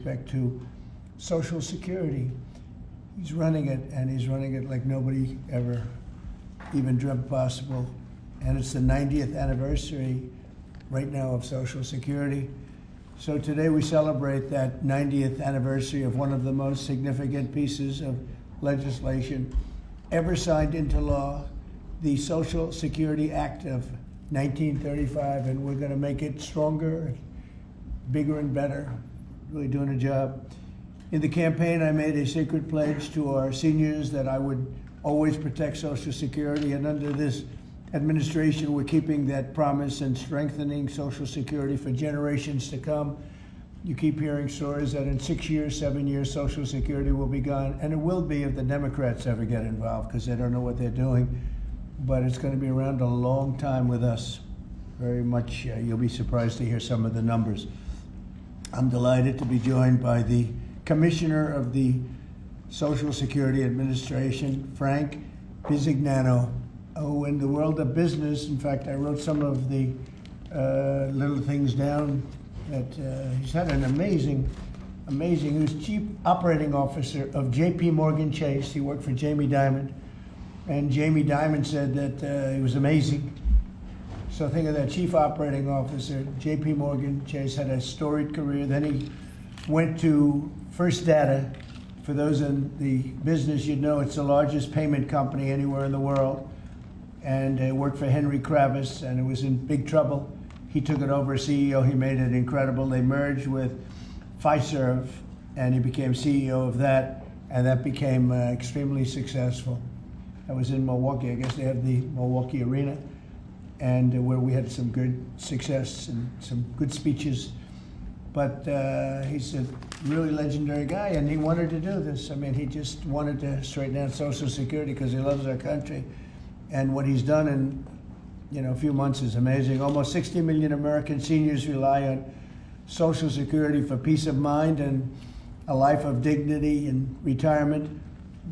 respect to Social Security. He's running it, and he's running it like nobody ever even dreamt possible. And it's the 90th anniversary right now of Social Security. So today we celebrate that 90th anniversary of one of the most significant pieces of legislation ever signed into law, the Social Security Act of 1935, and we're going to make it stronger, bigger and better. Really doing a job. In the campaign, I made a secret pledge to our seniors that I would always protect Social Security, and under this administration, we're keeping that promise and strengthening Social Security for generations to come. You keep hearing stories that in 6 years, 7 years, Social Security will be gone, and it will be if the Democrats ever get involved, because they don't know what they're doing. But it's going to be around a long time with us. Very much, you'll be surprised to hear some of the numbers. I'm delighted to be joined by the Commissioner of the Social Security Administration, Frank Bisignano. Oh, in the world of business, in fact, I wrote some of the little things down that he's had an amazing, he was Chief Operating Officer of JP Morgan Chase. He worked for Jamie Dimon, and Jamie Dimon said that he was amazing. So think of that, Chief Operating Officer, JP Morgan Chase, had a storied career. Then he went to First Data. For those in the business, you'd know it's the largest payment company anywhere in the world. And worked for Henry Kravis, and it was in big trouble. He took it over as CEO. He made it incredible. They merged with Fiserv, and he became CEO of that, and that became extremely successful. I was in Milwaukee. I guess they have the Milwaukee Arena, and where we had some good success and some good speeches. But he's a really legendary guy, and he wanted to do this. I mean, he just wanted to straighten out Social Security because he loves our country. And what he's done in a few months is amazing. Almost 60 million American seniors rely on Social Security for peace of mind and a life of dignity and retirement.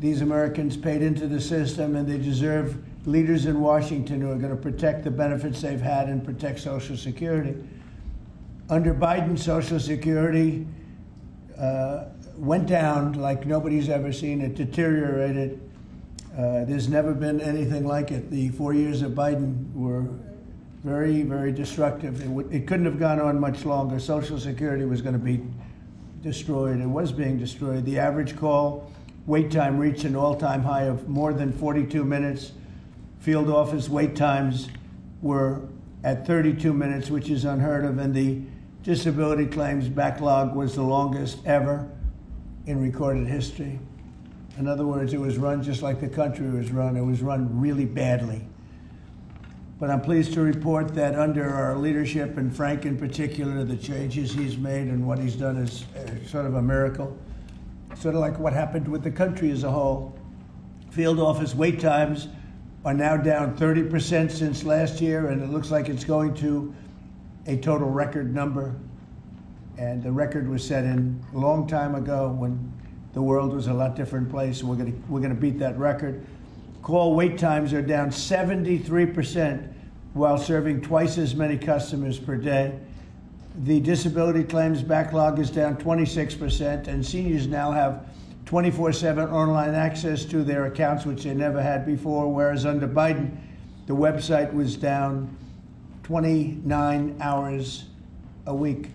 These Americans paid into the system, and they deserve leaders in Washington who are going to protect the benefits they've had and protect Social Security. Under Biden, Social Security went down like nobody's ever seen. It deteriorated. There's never been anything like it. The 4 years of Biden were very, very destructive. It couldn't have gone on much longer. Social Security was going to be destroyed. It was being destroyed. The average call wait time reached an all-time high of more than 42 minutes. Field office wait times were at 32 minutes, which is unheard of, and the disability claims backlog was the longest ever in recorded history. In other words, it was run just like the country was run. It was run really badly. But I'm pleased to report that under our leadership, and Frank in particular, the changes he's made and what he's done is sort of a miracle. Sort of like what happened with the country as a whole. Field office wait times are now down 30% since last year, and it looks like it's going to a total record number. And the record was set in a long time ago when the world was a lot different place. We're gonna beat that record. Call wait times are down 73% while serving twice as many customers per day. The disability claims backlog is down 26%, and seniors now have 24/7 online access to their accounts, which they never had before, whereas under Biden, the website was down 29 hours a week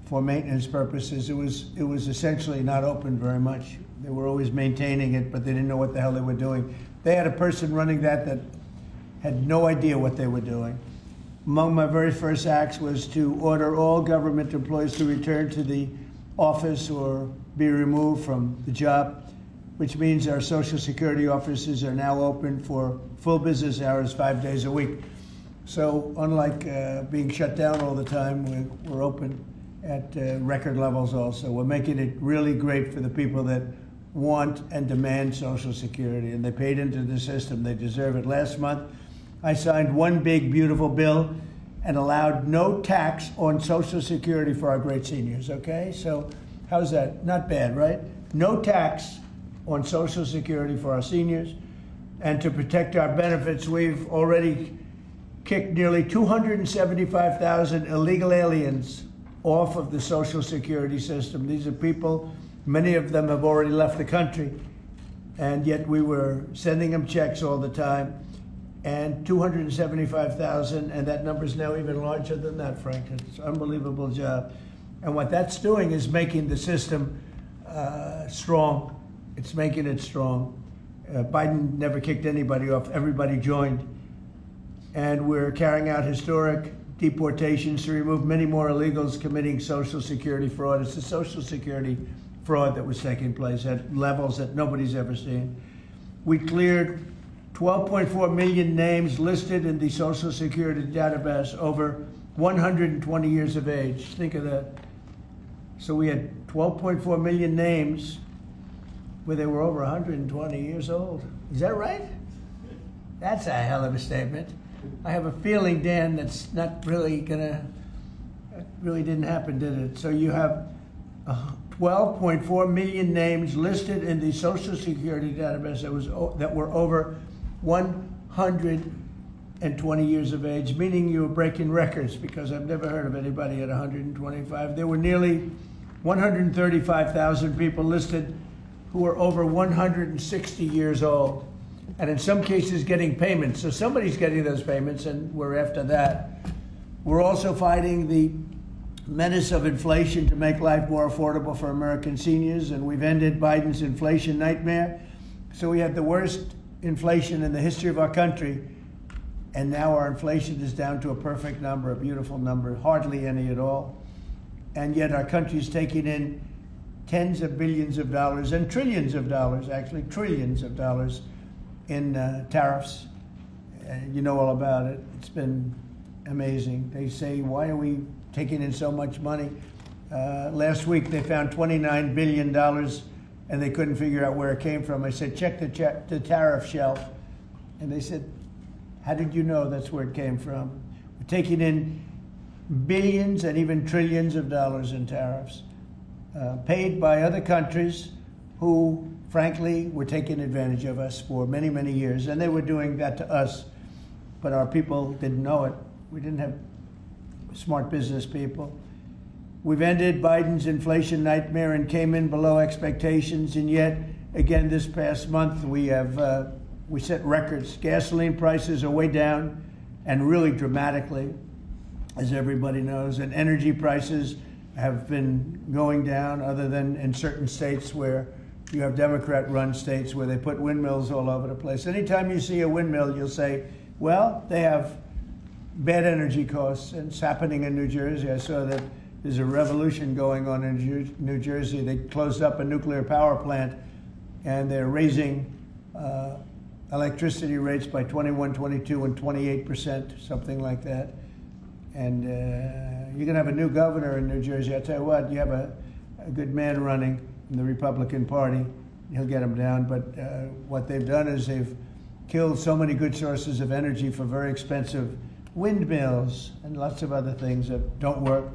for maintenance purposes. It was essentially not open very much. They were always maintaining it, but they didn't know what the hell they were doing. They had a person running that had no idea what they were doing. Among my very first acts was to order all government employees to return to the office or be removed from the job, which means our Social Security offices are now open for full business hours 5 days a week. So unlike being shut down all the time, we're open at record levels also. We're making it really great for the people that want and demand Social Security, and they paid into the system. They deserve it. Last month, I signed one big, beautiful bill and allowed no tax on Social Security for our great seniors, okay? So how's that? Not bad, right? No tax on Social Security for our seniors. And to protect our benefits, we've already kicked nearly 275,000 illegal aliens off of the Social Security system. These are people, many of them have already left the country, and yet we were sending them checks all the time. And 275,000, and that number is now even larger than that, Frank. It's an unbelievable job. And what that's doing is making the system strong. It's making it strong. Biden never kicked anybody off. Everybody joined. And we're carrying out historic deportations to remove many more illegals committing Social Security fraud. It's the Social Security fraud that was taking place at levels that nobody's ever seen. We cleared 12.4 million names listed in the Social Security database over 120 years of age. Think of that. So we had 12.4 million names where they were over 120 years old. Is that right? That's a hell of a statement. I have a feeling, Dan, that's not really really didn't happen, did it? So you have 12.4 million names listed in the Social Security database that were over 120 years of age, meaning you were breaking records, because I've never heard of anybody at 125. There were nearly 135,000 people listed who were over 160 years old, and in some cases getting payments. So somebody's getting those payments, and we're after that. We're also fighting the menace of inflation to make life more affordable for American seniors, and we've ended Biden's inflation nightmare. So we had the worst inflation in the history of our country, and now our inflation is down to a perfect number, a beautiful number, hardly any at all. And yet our country is taking in tens of billions of dollars and trillions of dollars, actually trillions of dollars in tariffs. You know all about it. It's been amazing. They say, why are we taking in so much money? Last week they found $29 billion and they couldn't figure out where it came from. I said, check the tariff shelf. And they said, how did you know that's where it came from? We're taking in billions and even trillions of dollars in tariffs, paid by other countries who, frankly, were taking advantage of us for many, many years. And they were doing that to us, but our people didn't know it. We didn't have smart business people. We've ended Biden's inflation nightmare and came in below expectations, and yet, again, this past month, we set records. Gasoline prices are way down, and really dramatically, as everybody knows, and energy prices have been going down, other than in certain states where you have Democrat-run states where they put windmills all over the place. Anytime you see a windmill, you'll say, well, they have bad energy costs, and it's happening in New Jersey. I saw that there's a revolution going on in New Jersey. They closed up a nuclear power plant, and they're raising electricity rates by 21, 22, and 28%, something like that. And you're going to have a new governor in New Jersey. I tell you what, you have a good man running in the Republican Party. He'll get them down. But what they've done is they've killed so many good sources of energy for very expensive windmills and lots of other things that don't work.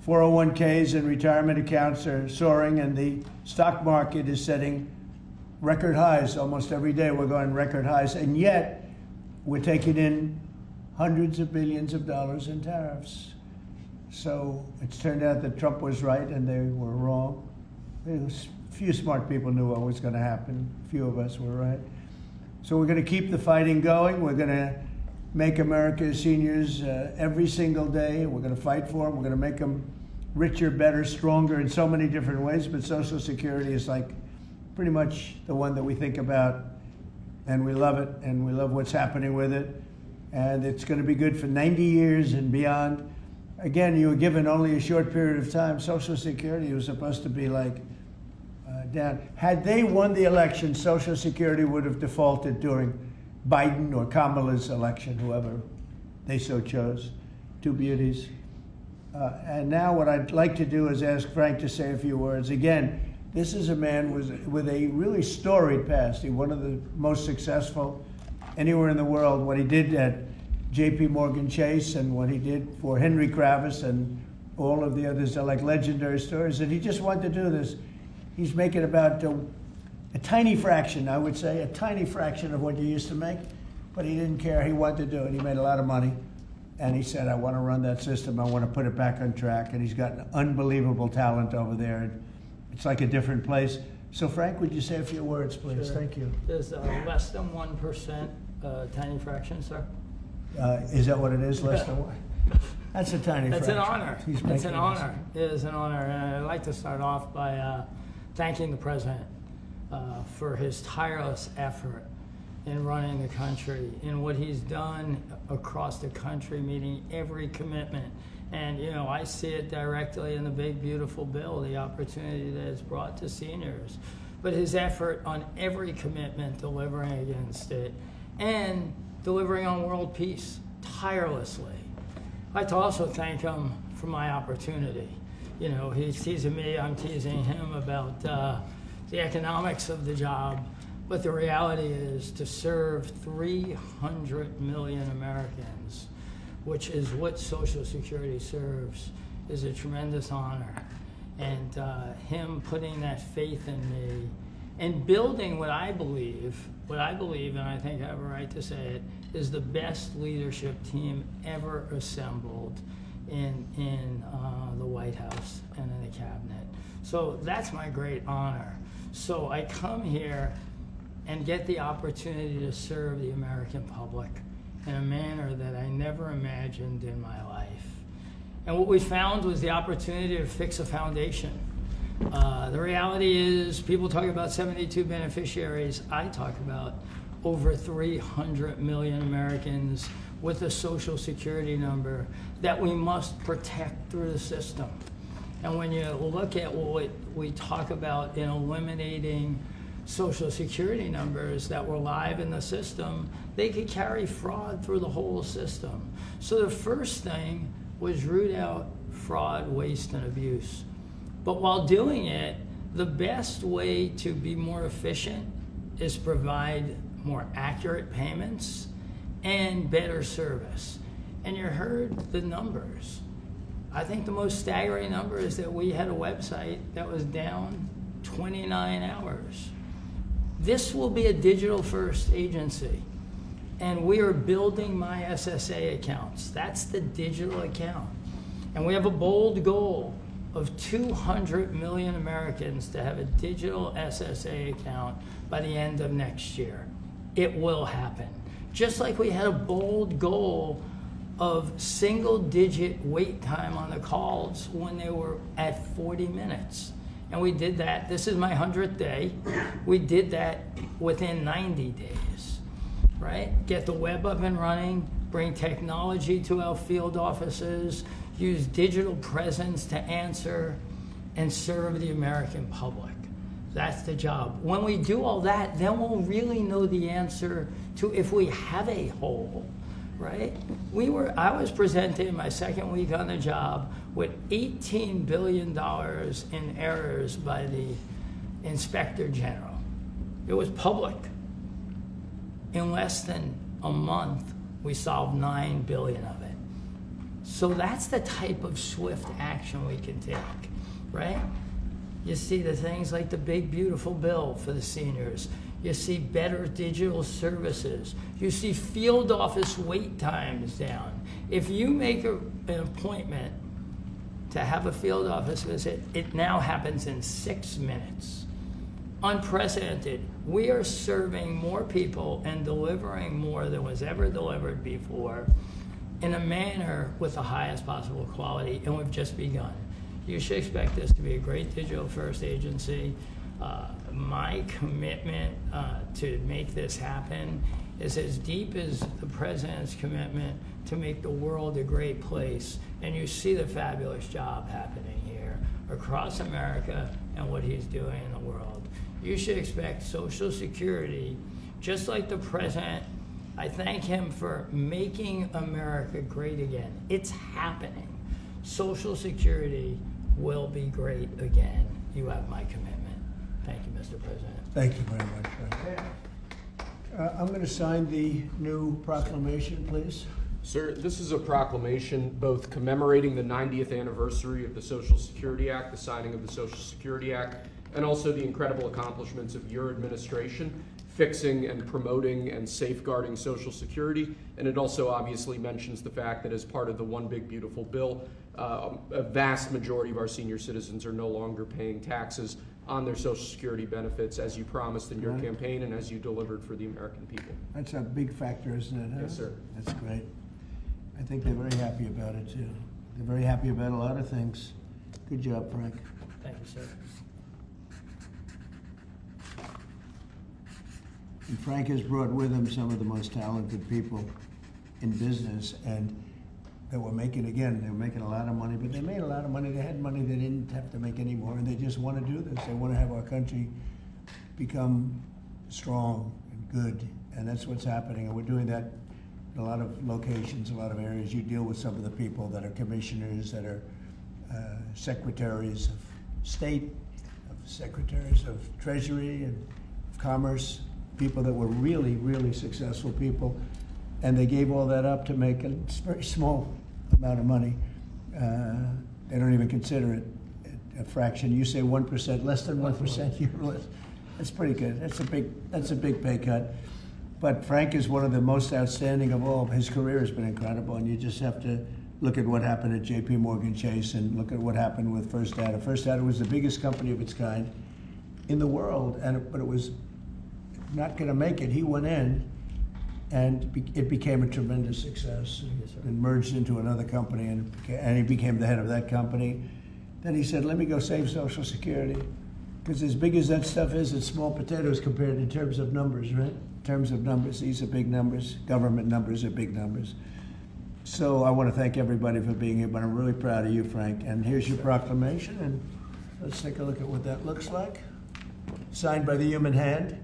401ks and retirement accounts are soaring, and the stock market is setting record highs. Almost every day we're going record highs, and yet we're taking in hundreds of billions of dollars in tariffs. So it's turned out that Trump was right and they were wrong. A few smart people knew what was going to happen. A few of us were right. So we're going to keep the fighting going. We're going to make America's seniors every single day. We're going to fight for them. We're going to make them richer, better, stronger in so many different ways. But Social Security is like pretty much the one that we think about, and we love it, and we love what's happening with it. And it's going to be good for 90 years and beyond. Again, you were given only a short period of time. Social Security was supposed to be like down. Had they won the election, Social Security would have defaulted during Biden or Kamala's election, whoever they so chose, two beauties. And now what I'd like to do is ask Frank to say a few words. Again, this is a man with a really storied past. He's one of the most successful anywhere in the world. What he did at J.P. Morgan Chase and what he did for Henry Kravis and all of the others are like legendary stories. And he just wanted to do this. He's making about a tiny fraction, I would say, a tiny fraction of what you used to make, but he didn't care. He wanted to do it. He made a lot of money. and he said, I want to run that system. I want to put it back on track. And he's got an unbelievable talent over there. It's like a different place. So Frank, would you say a few words, please? Sure. Thank you. There's less than 1%, tiny fraction, sir. Is that what it is? Less than one? That's a tiny That's fraction. an honor. It's an honor. It is an honor. And I'd like to start off by thanking the President for his tireless effort in running the country, in what he's done across the country, meeting every commitment. And, you know, I see it directly in the big, beautiful bill, the opportunity that it's brought to seniors. But his effort on every commitment, delivering against it, and delivering on world peace tirelessly. I'd like to also thank him for my opportunity. You know, he's teasing me, I'm teasing him about the economics of the job. But the reality is to serve 300 million Americans, which is what Social Security serves, is a tremendous honor. And him putting that faith in me and building what I believe, and I think I have a right to say it, is the best leadership team ever assembled in the White House and in the cabinet. So that's my great honor. So I come here and get the opportunity to serve the American public in a manner that I never imagined in my life. And what we found was the opportunity to fix a foundation. The reality is, people talk about 72 beneficiaries. I talk about over 300 million Americans with a Social Security number that we must protect through the system. And when you look at what we talk about in eliminating Social Security numbers that were live in the system, they could carry fraud through the whole system. So the first thing was root out fraud, waste, and abuse. But while doing it, the best way to be more efficient is provide more accurate payments and better service. And you heard the numbers. I think the most staggering number is that we had a website that was down 29 hours. This will be a digital-first agency, and we are building my SSA accounts. That's the digital account. And we have a bold goal of 200 million Americans to have a digital SSA account by the end of next year. It will happen. Just like we had a bold goal of single-digit wait time on the calls when they were at 40 minutes. And we did that. This is my 100th day. We did that within 90 days, right? Get the web up and running, bring technology to our field offices, use digital presence to answer and serve the American public. That's the job. When we do all that, then we'll really know the answer to if we have a hole, right? I was presented my second week on the job with $18 billion in errors by the Inspector General. It was public. In less than a month, we solved $9 billion of it. So that's the type of swift action we can take, right? You see the things like the big, beautiful bill for the seniors. You see better digital services. You see field office wait times down. If you make an appointment to have a field office visit, it now happens in 6 minutes. Unprecedented. We are serving more people and delivering more than was ever delivered before in a manner with the highest possible quality, and we've just begun. You should expect this to be a great digital-first agency. My commitment to make this happen is as deep as the President's commitment to make the world a great place. And you see the fabulous job happening here across America and what he's doing in the world. You should expect Social Security, just like the President. I thank him for making America great again. It's happening. Social Security will be great again. You have my commitment. Thank you, Mr. President. Thank you very much, Frank. I'm going to sign the new proclamation, please. Sir, this is a proclamation both commemorating the 90th anniversary of the Social Security Act, the signing of the Social Security Act, and also the incredible accomplishments of your administration. fixing and promoting and safeguarding Social Security. And it also obviously mentions the fact that as part of the One Big Beautiful Bill, a vast majority of our senior citizens are no longer paying taxes on their Social Security benefits, as you promised in your campaign and as you delivered for the American people. That's a big factor, isn't it? Huh? Yes, sir. That's great. I think they're very happy about it, too. They're very happy about a lot of things. Good job, Frank. Thank you, sir. And Frank has brought with him some of the most talented people in business, and they were making a lot of money, but they made a lot of money. They had money they didn't have to make anymore, and they just want to do this. They want to have our country become strong and good, and that's what's happening. And we're doing that in a lot of locations, a lot of areas. You deal with some of the people that are commissioners, that are secretaries of state, secretaries of treasury and of commerce, people that were really, really successful people, and they gave all that up to make a very small amount of money. They don't even consider it a fraction. You say 1%, less than 1%. That's pretty good. That's a big pay cut. But Frank is one of the most outstanding of all. His career has been incredible, and you just have to look at what happened at J.P. Morgan Chase and look at what happened with First Data. First Data was the biggest company of its kind in the world, but it was not going to make it. He went in, and it became a tremendous success. And merged into another company, and he became the head of that company. Then he said, "Let me go save Social Security," because as big as that stuff is, it's small potatoes compared in terms of numbers, right? In terms of numbers, these are big numbers. Government numbers are big numbers. So I want to thank everybody for being here, but I'm really proud of you, Frank. And here's your proclamation, and let's take a look at what that looks like. Signed by the human hand.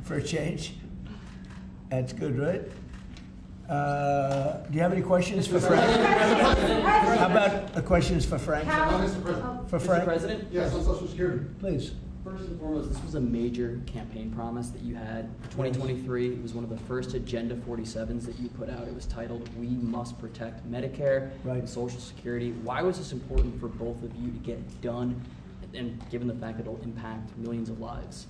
For a change. That's good, right? Do you have any questions for Frank? How about questions for Frank? Mr. President. For Frank? Mr. President? Yes, on Social Security. Please. First and foremost, this was a major campaign promise that you had for 2023. It was one of the first Agenda 47s that you put out. It was titled, "We Must Protect Medicare and Social Security." Why was this important for both of you to get done, and given the fact that it'll impact millions of lives?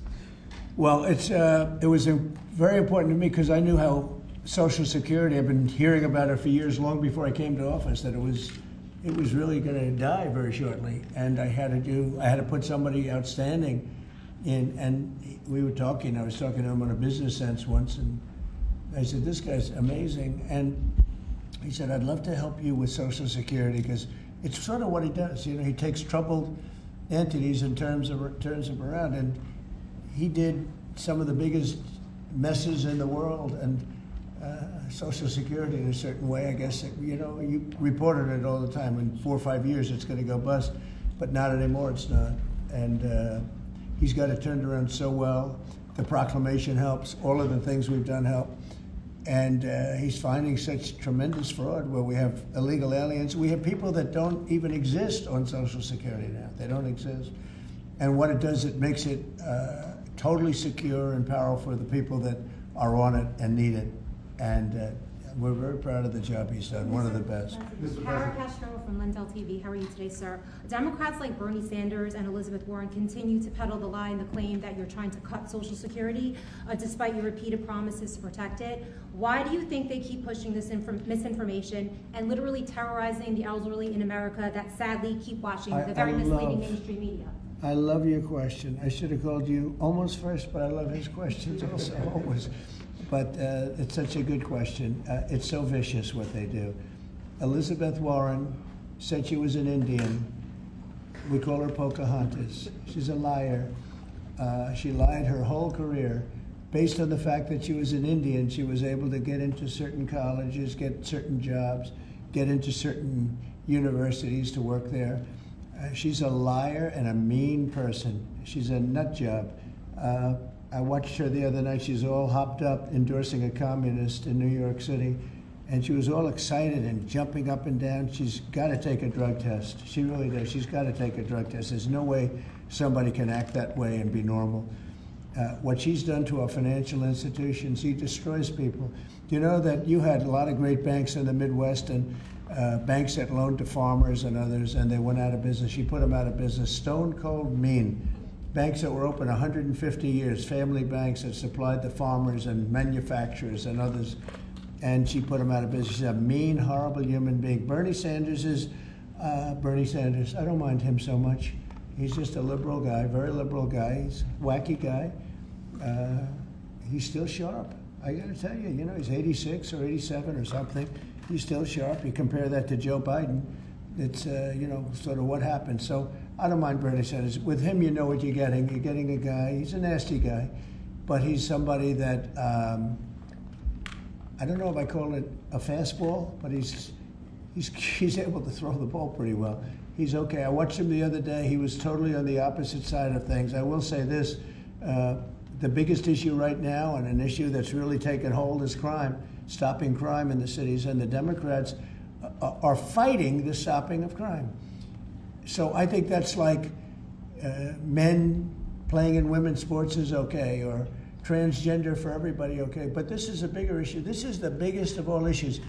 Well, it was very important to me because I knew how Social Security, I've been hearing about it for years, long before I came to office, that it was really going to die very shortly. And I had to put somebody outstanding in, and I was talking to him on a business sense once, and I said, "This guy's amazing." And he said, "I'd love to help you with Social Security," because it's sort of what he does. You know, he takes troubled entities and turns them around. And he did some of the biggest messes in the world, and Social Security in a certain way, I guess, you reported it all the time. In 4 or 5 years, it's going to go bust, but not anymore, it's not. And he's got it turned around so well. The proclamation helps. All of the things we've done help. And he's finding such tremendous fraud where we have illegal aliens. We have people that don't even exist on Social Security now. They don't exist. And what it does, it makes it totally secure and powerful for the people that are on it and need it. And we're very proud of the job he's done, one of the best. Kara Castro from Lindell TV. How are you today, sir? Democrats like Bernie Sanders and Elizabeth Warren continue to peddle the lie and the claim that you're trying to cut Social Security, despite your repeated promises to protect it. Why do you think they keep pushing this misinformation and literally terrorizing the elderly in America that sadly keep watching the very misleading mainstream media? I love your question. I should have called you almost first, but I love his questions also, always. But it's such a good question. It's so vicious what they do. Elizabeth Warren said she was an Indian. We call her Pocahontas. She's a liar. She lied her whole career. Based on the fact that she was an Indian, she was able to get into certain colleges, get certain jobs, get into certain universities to work there. She's a liar and a mean person. She's a nut job. I watched her the other night. She's all hopped up endorsing a communist in New York City, and she was all excited and jumping up and down. She's got to take a drug test. She really does. She's got to take a drug test. There's no way somebody can act that way and be normal. What she's done to our financial institutions, she destroys people. Do you know that you had a lot of great banks in the Midwest and banks that loaned to farmers and others, and they went out of business? She put them out of business. Stone cold mean. banks that were open 150 years, family banks that supplied the farmers and manufacturers and others, and she put them out of business. She's a mean, horrible human being. Bernie Sanders is Bernie Sanders. I don't mind him so much. He's just a liberal guy, very liberal guy. He's a wacky guy. He's still sharp. I got to tell you, he's 86 or 87 or something. He's still sharp. You compare that to Joe Biden, it's, sort of what happened. So I don't mind Bernie Sanders. With him, you know what you're getting. You're getting a guy, he's a nasty guy, but he's somebody that, I don't know if I call it a fastball, but he's able to throw the ball pretty well. He's okay. I watched him the other day. He was totally on the opposite side of things. I will say this, the biggest issue right now, and an issue that's really taken hold, is crime, stopping crime in the cities, and the Democrats are fighting the stopping of crime. So I think that's like men playing in women's sports is okay, or transgender for everybody okay, but this is a bigger issue. This is the biggest of all issues.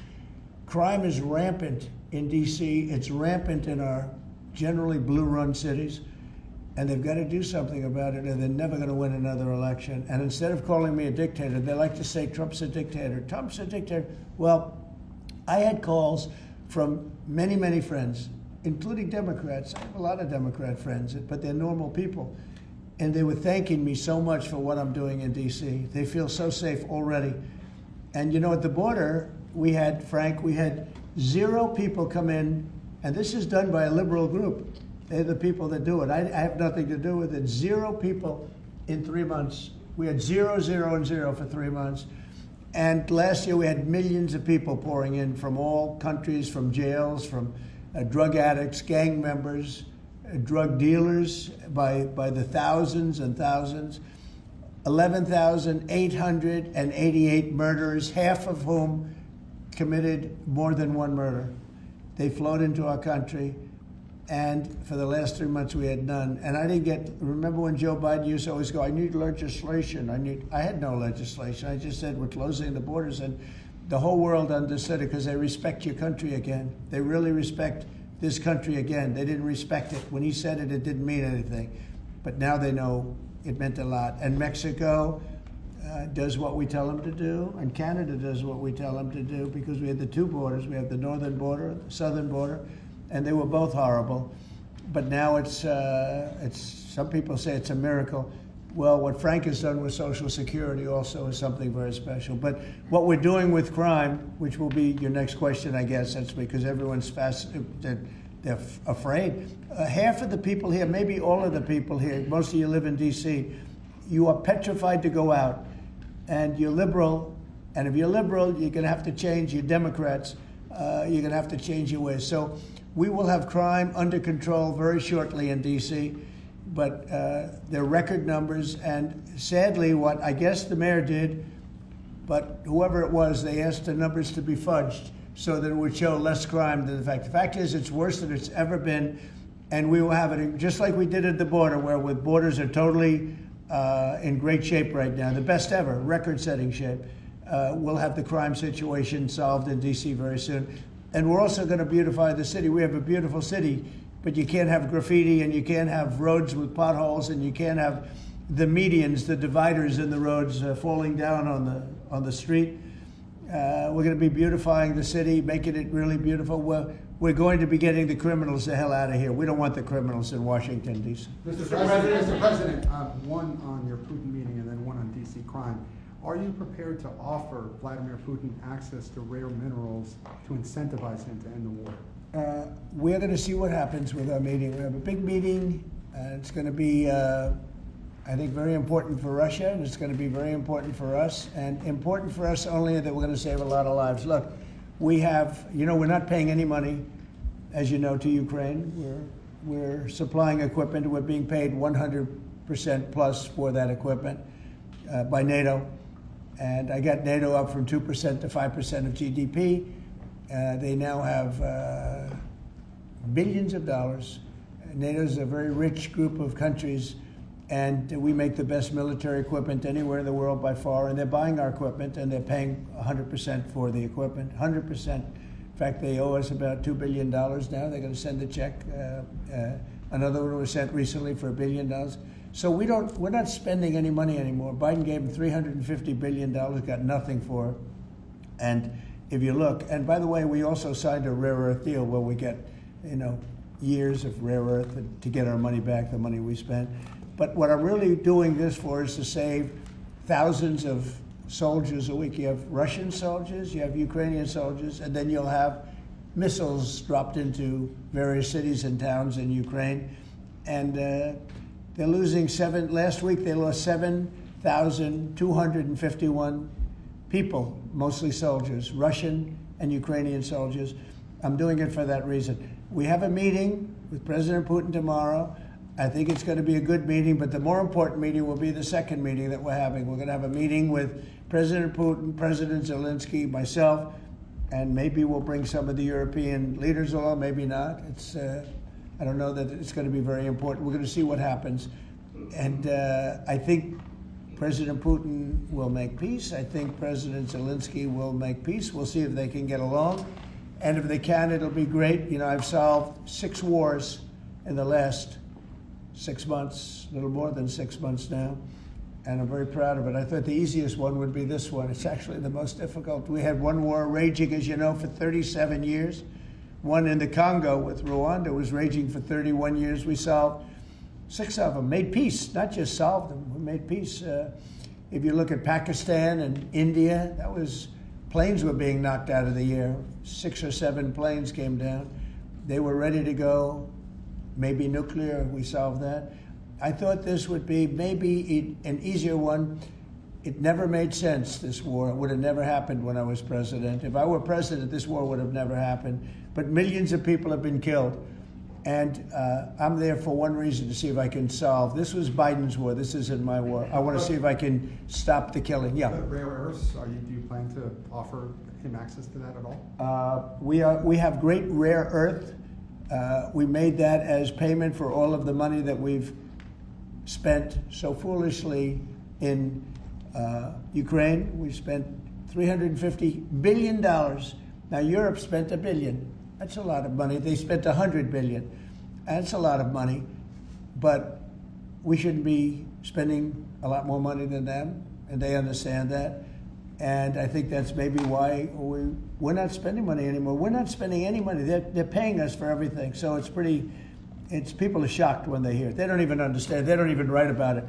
Crime is rampant in D.C., it's rampant in our generally blue-run cities, and they've got to do something about it, or they're never going to win another election. And instead of calling me a dictator, they like to say Trump's a dictator. Trump's a dictator. Well, I had calls from many, many friends, including Democrats. I have a lot of Democrat friends, but they're normal people. And they were thanking me so much for what I'm doing in D.C. They feel so safe already. And at the border, we had 0 people come in, and this is done by a liberal group. They're the people that do it. I have nothing to do with it. 0 people in 3 months. We had 0, 0, and 0 for 3 months. And last year we had millions of people pouring in from all countries, from jails, from drug addicts, gang members, drug dealers by the thousands and thousands. 11,888 murderers, half of whom committed more than one murder. They flowed into our country, and for the last 3 months we had none. And I didn't remember when Joe Biden used to always go, I need legislation. I had no legislation. I just said we're closing the borders, and the whole world understood it because they respect your country again. They really respect this country again. They didn't respect it. When he said it, it didn't mean anything. But now they know it meant a lot. And Mexico does what we tell them to do, and Canada does what we tell them to do, because we had the 2 borders. We have the northern border, the southern border, and they were both horrible. But now it's some people say it's a miracle. Well, what Frank has done with Social Security also is something very special. But what we're doing with crime, which will be your next question, I guess, that's because everyone's they're afraid. Half of the people here, maybe all of the people here, most of you live in D.C., you are petrified to go out, and you're liberal, and if you're liberal, you're going to have to change. You're Democrats, you're going to have to change your ways. So we will have crime under control very shortly in D.C., but they're record numbers, and sadly, what I guess the mayor did, but whoever it was, they asked the numbers to be fudged so that it would show less crime than the fact. The fact is, it's worse than it's ever been, and we will have it just like we did at the border, where the borders are totally in great shape right now, the best ever, record-setting shape. We'll have the crime situation solved in D.C. very soon. And we're also going to beautify the city. We have a beautiful city, but you can't have graffiti, and you can't have roads with potholes, and you can't have the medians, the dividers in the roads falling down on the street. We're going to be beautifying the city, making it really beautiful. We're going to be getting the criminals the hell out of here. We don't want the criminals in Washington, D.C. Mr. President, one on your Putin meeting and then one on D.C. crime. Are you prepared to offer Vladimir Putin access to rare minerals to incentivize him to end the war? We're going to see what happens with our meeting. We have a big meeting. It's going to be, I think, very important for Russia, and it's going to be very important for us, and important for us only that we're going to save a lot of lives. Look, we have, we're not paying any money, as you know, to Ukraine. We're supplying equipment. We're being paid 100% plus for that equipment by NATO. And I got NATO up from 2% to 5% of GDP. They now have billions of dollars. NATO is a very rich group of countries, and we make the best military equipment anywhere in the world by far, and they're buying our equipment, and they're paying 100% for the equipment, 100%. In fact, they owe us about $2 billion now. They're going to send a check Another one was sent recently for $1 billion. So we're not spending any money anymore. Biden gave him $350 billion, got nothing for it. And if you look, and by the way, we also signed a rare earth deal where we get, years of rare earth to get our money back, the money we spent. But what I'm really doing this for is to save thousands of soldiers a week. You have Russian soldiers, you have Ukrainian soldiers, and then you'll have missiles dropped into various cities and towns in Ukraine. And they're losing last week they lost 7,251 people, mostly soldiers, Russian and Ukrainian soldiers. I'm doing it for that reason. We have a meeting with President Putin tomorrow. I think it's going to be a good meeting, but the more important meeting will be the second meeting that we're having. We're going to have a meeting with President Putin, President Zelensky, myself, and maybe we'll bring some of the European leaders along, maybe not. I don't know that it's going to be very important. We're going to see what happens. And I think President Putin will make peace. I think President Zelensky will make peace. We'll see if they can get along. And if they can, it'll be great. I've solved 6 wars in the last 6 months, a little more than 6 months now, and I'm very proud of it. I thought the easiest one would be this one. It's actually the most difficult. We had one war raging, as you know, for 37 years. One in the Congo with Rwanda was raging for 31 years. We solved 6 of them, made peace, not just solved them, we made peace. If you look at Pakistan and India, planes were being knocked out of the air. 6 or 7 planes came down. They were ready to go. Maybe nuclear, we solved that. I thought this would be maybe an easier one. It never made sense, this war. It would have never happened when I was president. If I were president, this war would have never happened. But millions of people have been killed. And I'm there for one reason, to see if I can solve. This was Biden's war. This isn't my war. I want to see if I can stop the killing. Yeah. The rare earths, do you plan to offer him access to that at all? We have great rare earth. We made that as payment for all of the money that we've spent so foolishly in Ukraine. We spent $350 billion. Now Europe spent $1 billion. That's a lot of money. They spent $100 billion. That's a lot of money. But we shouldn't be spending a lot more money than them, and they understand that. And I think that's maybe why we're not spending money anymore. We're not spending any money. They're paying us for everything. So people are shocked when they hear it. They don't even understand. They don't even write about it.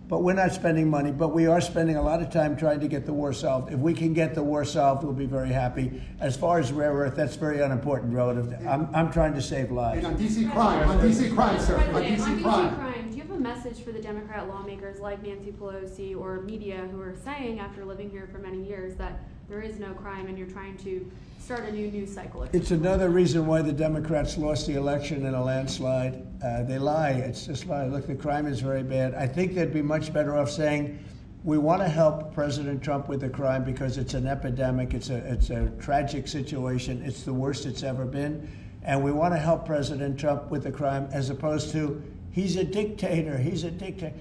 But we're not spending money, but we are spending a lot of time trying to get the war solved. If we can get the war solved, we'll be very happy. As far as rare earth, that's very unimportant relative. I'm trying to save lives. And on DC crime, sir, on DC crime. Do you have a message for the Democrat lawmakers like Nancy Pelosi or media who are saying, after living here for many years, that there is no crime and you're trying to start a new news cycle? It's another reason why the Democrats lost the election in a landslide. They lie. It's just lie. Look, the crime is very bad. I think they'd be much better off saying, we want to help President Trump with the crime because it's an epidemic. It's a tragic situation. It's the worst it's ever been. And we want to help President Trump with the crime, as opposed to, he's a dictator. He's a dictator.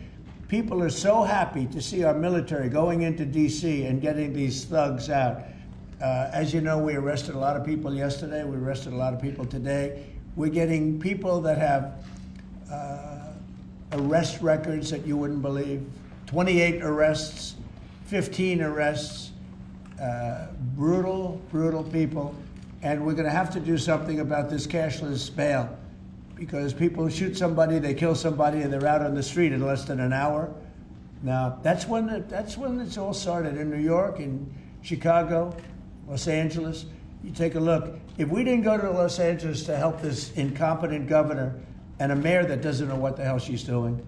People are so happy to see our military going into D.C. and getting these thugs out. As you know, we arrested a lot of people yesterday. We arrested a lot of people today. We're getting people that have arrest records that you wouldn't believe. 28 arrests, 15 arrests, brutal, brutal people. And we're going to have to do something about this cashless bail, because people shoot somebody, they kill somebody, and they're out on the street in less than an hour. Now, that's when it's all started in New York, in Chicago, Los Angeles. You take a look. If we didn't go to Los Angeles to help this incompetent governor and a mayor that doesn't know what the hell she's doing,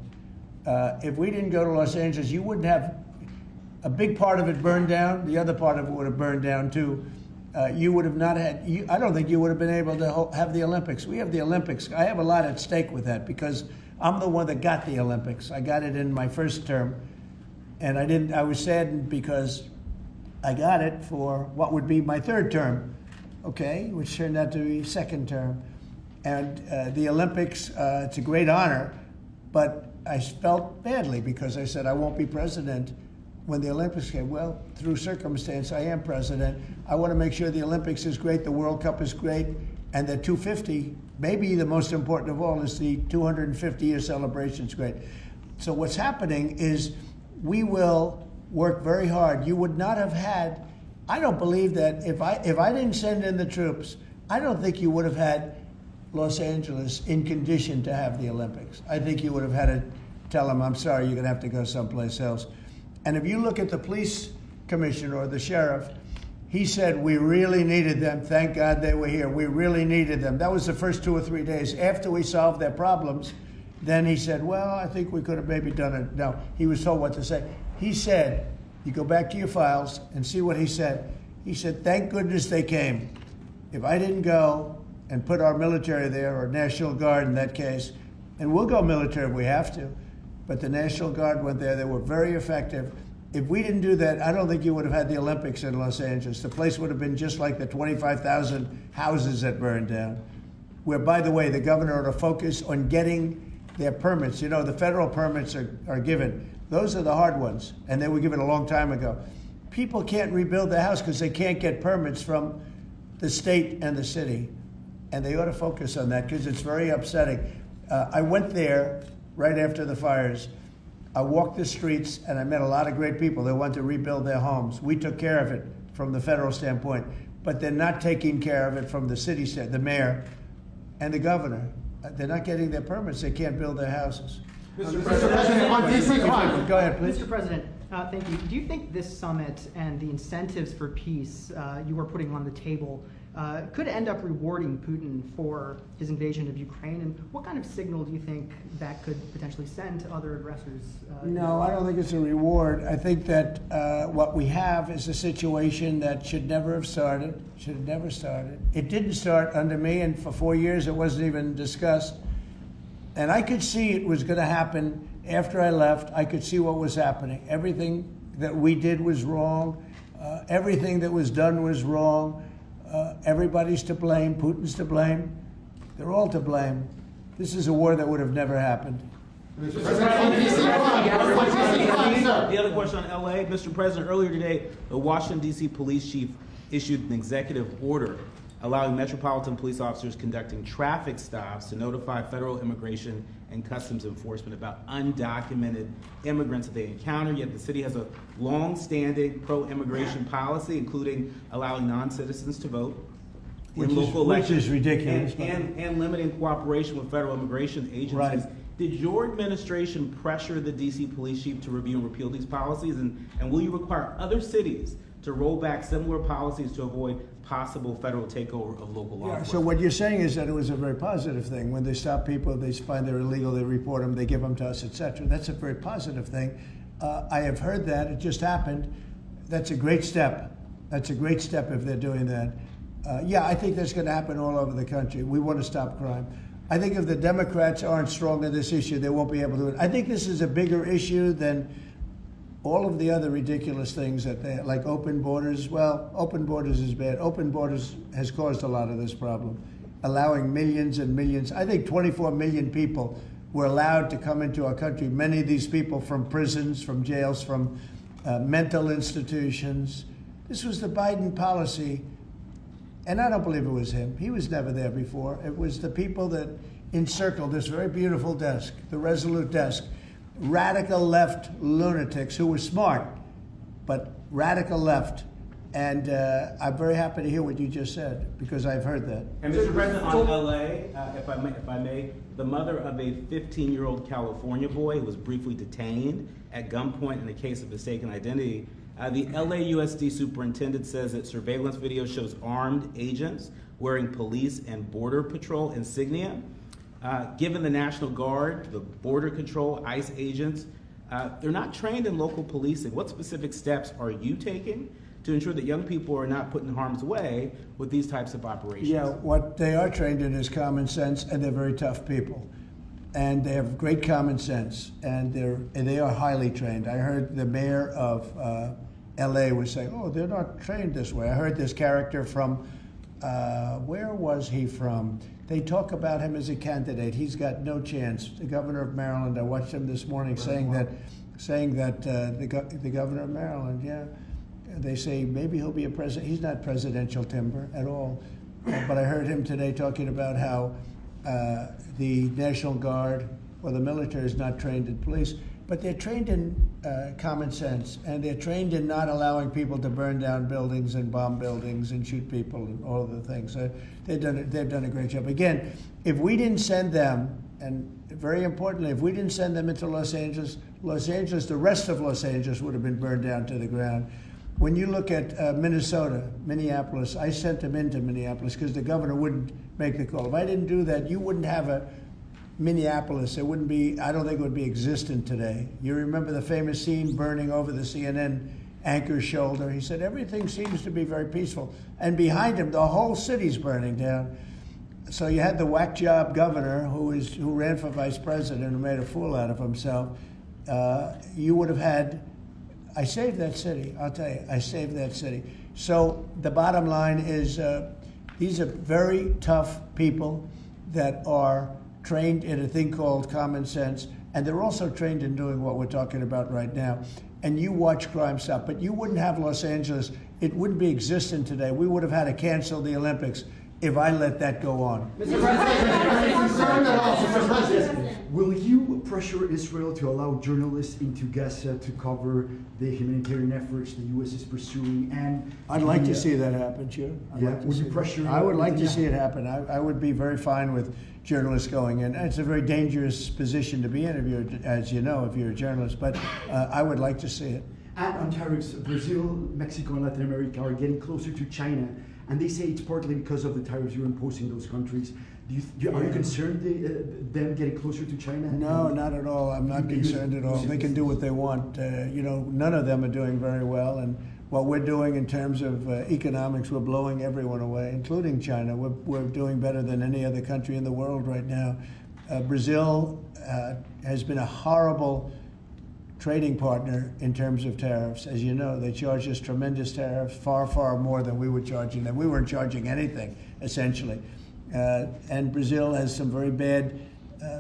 if we didn't go to Los Angeles, you wouldn't have a big part of it burned down. The other part of it would have burned down too. You would have not had, I don't think you would have been able to have the Olympics. We have the Olympics. I have a lot at stake with that because I'm the one that got the Olympics. I got it in my first term, and I was saddened because I got it for what would be my third term, okay, which turned out to be second term. And the Olympics, it's a great honor, but I felt badly because I said I won't be president when the Olympics came. Well, through circumstance, I am president. I want to make sure the Olympics is great, the World Cup is great, And the 250, maybe the most important of all, is the 250-year celebration. It's great. So what's happening is we will work very hard. You would not have had, I don't believe that if I didn't send in the troops, I don't think you would have had Los Angeles in condition to have the Olympics. I think you would have had to tell them, I'm sorry, you're going to have to go someplace else. And if you look at the police commissioner or the sheriff, he said, we really needed them. Thank God they were here. We really needed them. That was the first 2 or 3 days. After we solved their problems, then he said, well, I think we could have maybe done it. No, he was told what to say. He said, you go back to your files and see what he said. He said, thank goodness they came. If I didn't go and put our military there, or National Guard in that case, and we'll go military if we have to, but the National Guard went there. They were very effective. If we didn't do that, I don't think you would have had the Olympics in Los Angeles. The place would have been just like the 25,000 houses that burned down, where, by the way, the governor ought to focus on getting their permits. You know, the federal permits are given. Those are the hard ones, and they were given a long time ago. People can't rebuild their house because they can't get permits from the state and the city, and they ought to focus on that because it's very upsetting. I went there right after the fires. I walked the streets, and I met a lot of great people that want to rebuild their homes. We took care of it from the federal standpoint, but they're not taking care of it from the city state, the mayor and the governor. They're not getting their permits. They can't build their houses. Mr. President, on DC crime. Go ahead, please. Mr. President, thank you. Do you think this summit and the incentives for peace you are putting on the table could end up rewarding Putin for his invasion of Ukraine? And what kind of signal do you think that could potentially send to other aggressors? No, I don't think it's a reward. I think that what we have is a situation that should never have started. Should have never started. It didn't start under me, and for 4 years it wasn't even discussed. And I could see it was going to happen after I left. I could see what was happening. Everything that we did was wrong. Everything that was done was wrong. Everybody's to blame. Putin's to blame. They're all to blame. This is a war that would have never happened. Mr. President, on DC crime, sir. The other question on LA, Mr. President, earlier today, the Washington, D.C. police chief issued an executive order allowing Metropolitan police officers conducting traffic stops to notify federal immigration and customs enforcement about undocumented immigrants that they encounter. Yet the city has a long-standing pro-immigration policy, including allowing non-citizens to vote in local elections. Which is ridiculous. And limiting cooperation with federal immigration agencies. Right. Did your administration pressure the D.C. police chief to review and repeal these policies? And will you require other cities to roll back similar policies to avoid possible federal takeover of local law enforcement? So what you're saying is that it was a very positive thing. When they stop people, they find they're illegal, they report them, they give them to us, etc. That's a very positive thing. I have heard that. It just happened. That's a great step. That's a great step if they're doing that. Yeah, I think that's going to happen all over the country. We want to stop crime. I think if the Democrats aren't strong on this issue, they won't be able to do it. I think this is a bigger issue than all of the other ridiculous things that they, like open borders. Well, open borders is bad. Open borders has caused a lot of this problem, allowing millions and millions. I think 24 million people were allowed to come into our country. Many of these people from prisons, from jails, from mental institutions. This was the Biden policy. And I don't believe it was him. He was never there before. It was the people that encircled this very beautiful desk, the Resolute desk. Radical left lunatics who were smart, but radical left. And I'm very happy to hear what you just said, because I've heard that. And Mr. President, on LA, if I may, the mother of a 15-year-old California boy who was briefly detained at gunpoint in a case of mistaken identity. The LAUSD superintendent says that surveillance video shows armed agents wearing police and border patrol insignia. Given the National Guard, the Border Control, ICE agents, they're not trained in local policing. What specific steps are you taking to ensure that young people are not put in harm's way with these types of operations? Yeah, what they are trained in is common sense, and they're very tough people. And they have great common sense, and they are highly trained. I heard the mayor of LA was saying, oh, they're not trained this way. I heard this character from, where was he from? They talk about him as a candidate. He's got no chance. The governor of Maryland, I watched him this morning saying that the governor of Maryland, yeah, they say maybe he'll be a president. He's not presidential timber at all. but I heard him today talking about how the National Guard or the military is not trained in police, but they're trained in common sense, and they're trained in not allowing people to burn down buildings and bomb buildings and shoot people and all of the things. They've done a great job. Again, if we didn't send them, and very importantly, if we didn't send them into Los Angeles, the rest of Los Angeles would have been burned down to the ground. When you look at Minneapolis, I sent them into Minneapolis because the governor wouldn't make the call. If I didn't do that, you wouldn't have a Minneapolis. It wouldn't be, I don't think it would be existent today. You remember the famous scene burning over the CNN anchor's shoulder? He said, everything seems to be very peaceful. And behind him, the whole city's burning down. So you had the whack job governor who ran for vice president and made a fool out of himself. You would have had, I saved that city, I'll tell you, I saved that city. So the bottom line is these are very tough people that are trained in a thing called common sense, and they're also trained in doing what we're talking about right now. And you watch crime stop, but you wouldn't have Los Angeles, it wouldn't be existent today. We would have had to cancel the Olympics if I let that go on. Mr. President, will you pressure Israel to allow journalists into Gaza to cover the humanitarian efforts the U.S. is pursuing? And I'd like to see that happen, sure. Would you pressure? I would like to see it happen. I would be very fine with journalists going in. It's a very dangerous position to be in, as you know, if you're a journalist, but I would like to see it. And on tariffs, Brazil, Mexico, and Latin America are getting closer to China, and they say it's partly because of the tariffs you're imposing those countries. Are you concerned them getting closer to China? No, not at all. I'm not concerned at all. They can do what they want. None of them are doing very well, and what we're doing in terms of economics, we're blowing everyone away, including China. We're doing better than any other country in the world right now. Brazil has been a horrible trading partner in terms of tariffs. As you know, they charge us tremendous tariffs, far, far more than we were charging them. We weren't charging anything, essentially. And Brazil has some very bad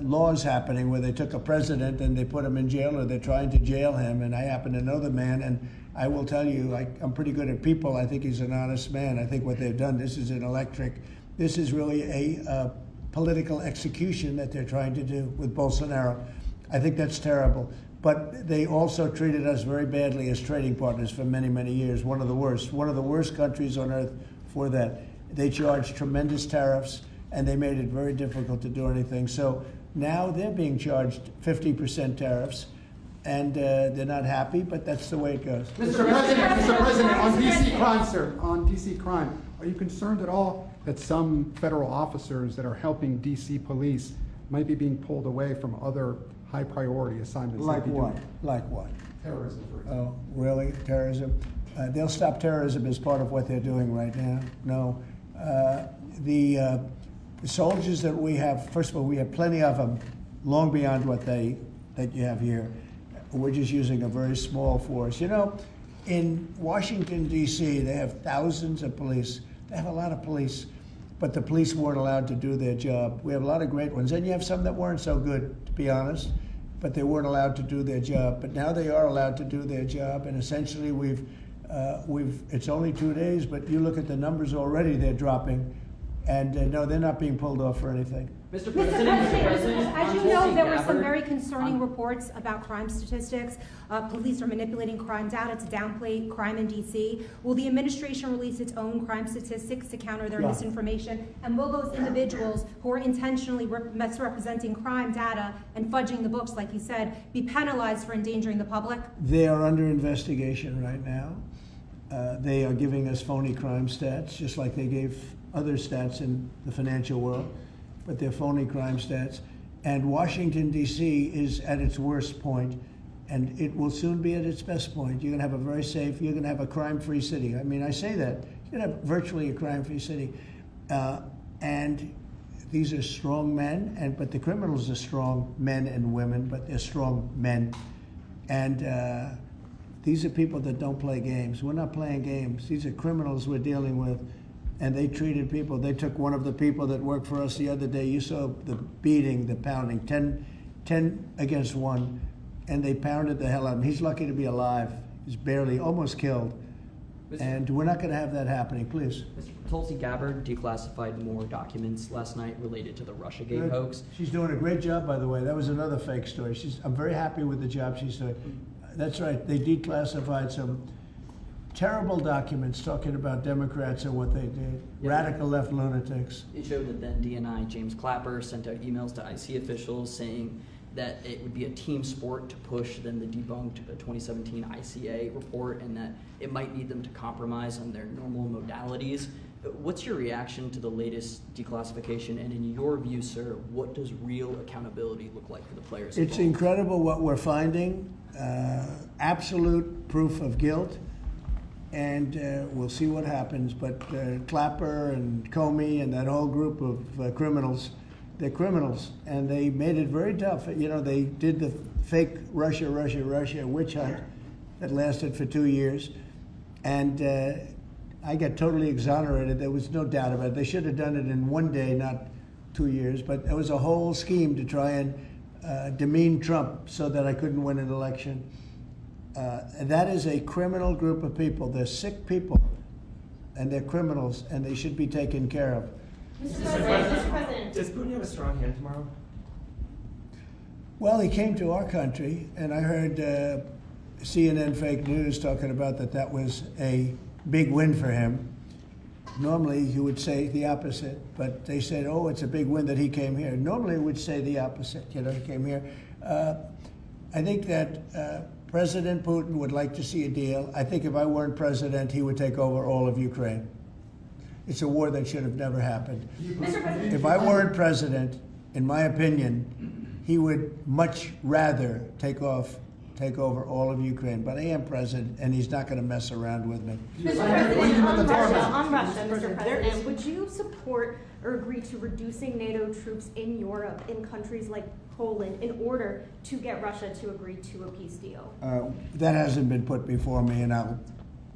laws happening where they took a president and they put him in jail, or they're trying to jail him. And I happen to know the man, and I will tell you, I'm pretty good at people. I think he's an honest man. I think what they've done, this is really a political execution that they're trying to do with Bolsonaro. I think that's terrible. But they also treated us very badly as trading partners for many, many years. One of the worst countries on earth for that. They charged tremendous tariffs, and they made it very difficult to do anything. So now they're being charged 50% tariffs, and they're not happy, but that's the way it goes. Mr. President, on DC crime, sir, on DC crime, are you concerned at all that some federal officers that are helping DC police might be being pulled away from other high priority assignments? Like what? Like what? Terrorism, for example. Oh, really? Terrorism? They'll stop terrorism as part of what they're doing right now. No. The soldiers that we have, first of all, we have plenty of them, long beyond what that you have here. We're just using a very small force. You know, in Washington, D.C., they have thousands of police. They have a lot of police, but the police weren't allowed to do their job. We have a lot of great ones, and you have some that weren't so good, to be honest, but they weren't allowed to do their job. But now they are allowed to do their job, and essentially it's only 2 days, but you look at the numbers already, they're dropping. And no, they're not being pulled off for anything. Mr. Mr. President, As you know, there were some Gabbard, very concerning reports about crime statistics. Police are manipulating crime data to downplay crime in D.C. Will the administration release its own crime statistics to counter their misinformation? And will those individuals who are intentionally misrepresenting crime data and fudging the books, like you said, be penalized for endangering the public? They are under investigation right now. They are giving us phony crime stats, just like they gave other stats in the financial world, but they're phony crime stats. And Washington, D.C. is at its worst point, and it will soon be at its best point. You're going to have a very safe, you're going to have a crime-free city. I mean, I say that. You're going to have virtually a crime-free city. And these are strong men, but the criminals are strong men and women, but they're strong men. And these are people that don't play games. We're not playing games. These are criminals we're dealing with. And they treated people. They took one of the people that worked for us the other day. You saw the beating, the pounding, 10 against 1, and they pounded the hell out of him. He's lucky to be alive. He's barely, almost killed. And we're not going to have that happening, please. Tulsi Gabbard declassified more documents last night related to the Russiagate Good. hoax. She's doing a great job, by the way. That was another fake story. I'm very happy with the job she's doing. That's right. They declassified some terrible documents talking about Democrats and what they did. Yeah. Radical left lunatics. It showed that then DNI James Clapper sent out emails to IC officials saying that it would be a team sport to push then the debunked 2017 ICA report, and that it might need them to compromise on their normal modalities. What's your reaction to the latest declassification, and in your view, sir, what does real accountability look like for the players It's involved? incredible what we're finding. Absolute proof of guilt. And we'll see what happens. But Clapper and Comey and that whole group of criminals, they're criminals. And they made it very tough. You know, they did the fake Russia witch hunt that lasted for 2 years. And I got totally exonerated. There was no doubt about it. They should have done it in 1 day, not 2 years. But it was a whole scheme to try and demean Trump so that I couldn't win an election. And that is a criminal group of people. They're sick people, and they're criminals, and they should be taken care of. Mr. President. Does Putin have a strong hand tomorrow? Well, he came to our country, and I heard CNN fake news talking about that was a big win for him. Normally, he would say the opposite, but they said, oh, it's a big win that he came here. Normally, he would say the opposite, you know, he came here. I think that President Putin would like to see a deal. I think if I weren't president, he would take over all of Ukraine. It's a war that should have never happened. Mr. President. If I weren't president, in my opinion, he would much rather take over all of Ukraine. But I am president, and he's not going to mess around with me. Mr. President, on Russia, Mr. President, would you support or agree to reducing NATO troops in Europe, in countries like Poland, in order to get Russia to agree to a peace deal? That hasn't been put before me, and I'll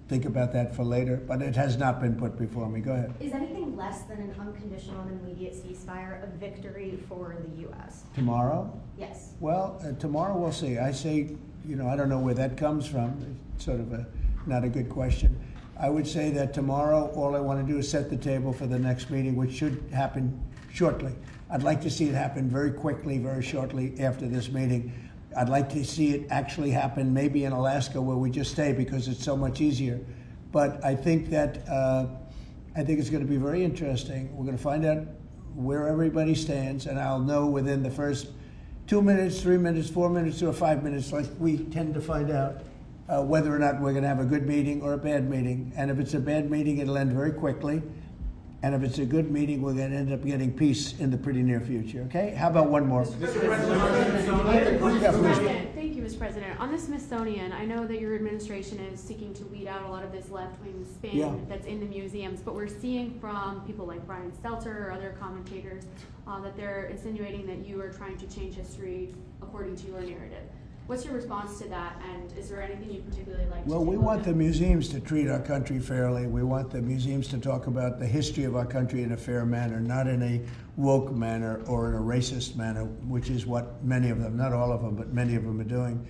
think about that for later, but it has not been put before me. Go ahead. Is anything less than an unconditional and immediate ceasefire a victory for the U.S.? Tomorrow? Yes. Well, tomorrow we'll see. I say, you know, I don't know where that comes from. It's sort of not a good question. I would say that tomorrow all I want to do is set the table for the next meeting, which should happen shortly. I'd like to see it happen very quickly, very shortly after this meeting. I'd like to see it actually happen maybe in Alaska, where we just stay because it's so much easier. But I think that it's going to be very interesting. We're going to find out where everybody stands, and I'll know within the first 2 minutes, 3 minutes, 4 minutes, or 5 minutes, like we tend to find out whether or not we're going to have a good meeting or a bad meeting. And if it's a bad meeting, it'll end very quickly. And if it's a good meeting, we're going to end up getting peace in the pretty near future. Okay? How about one more? Thank you, Mr. President. On the Smithsonian, I know that your administration is seeking to weed out a lot of this left-wing spin that's in the museums, but we're seeing from people like Brian Stelter or other commentators that they're insinuating that you are trying to change history according to your narrative. What's your response to that, and is there anything you particularly like to do? Well, we want the museums to treat our country fairly. We want the museums to talk about the history of our country in a fair manner, not in a woke manner or in a racist manner, which is what many of them, not all of them, but many of them are doing.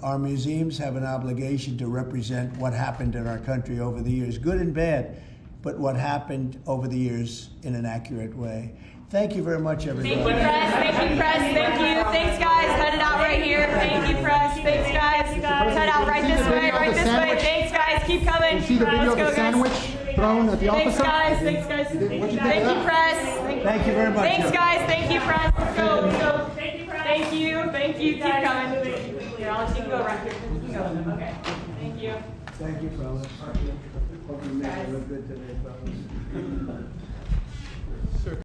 Our museums have an obligation to represent what happened in our country over the years, good and bad, but what happened over the years in an accurate way. Thank you very much, everybody. Thank you, press. Thank you, press. Thank you. Thanks, guys. Head it out right here. Thank you, press. Thanks, guys. Head out right this way. Right this way. Thanks, guys. Keep coming. You see the video of the sandwich thrown at the officer? Thanks, guys. Thank you, press. Thank you very much. Thanks, guys. Thank you, press. Let's go. Let's go. Thank you, press. Thank you. Thank you. Keep coming. Here, I'll let you go right here. You can go. Okay. Thank you. Thank you, fellas. Hope you made it look good today, fellas.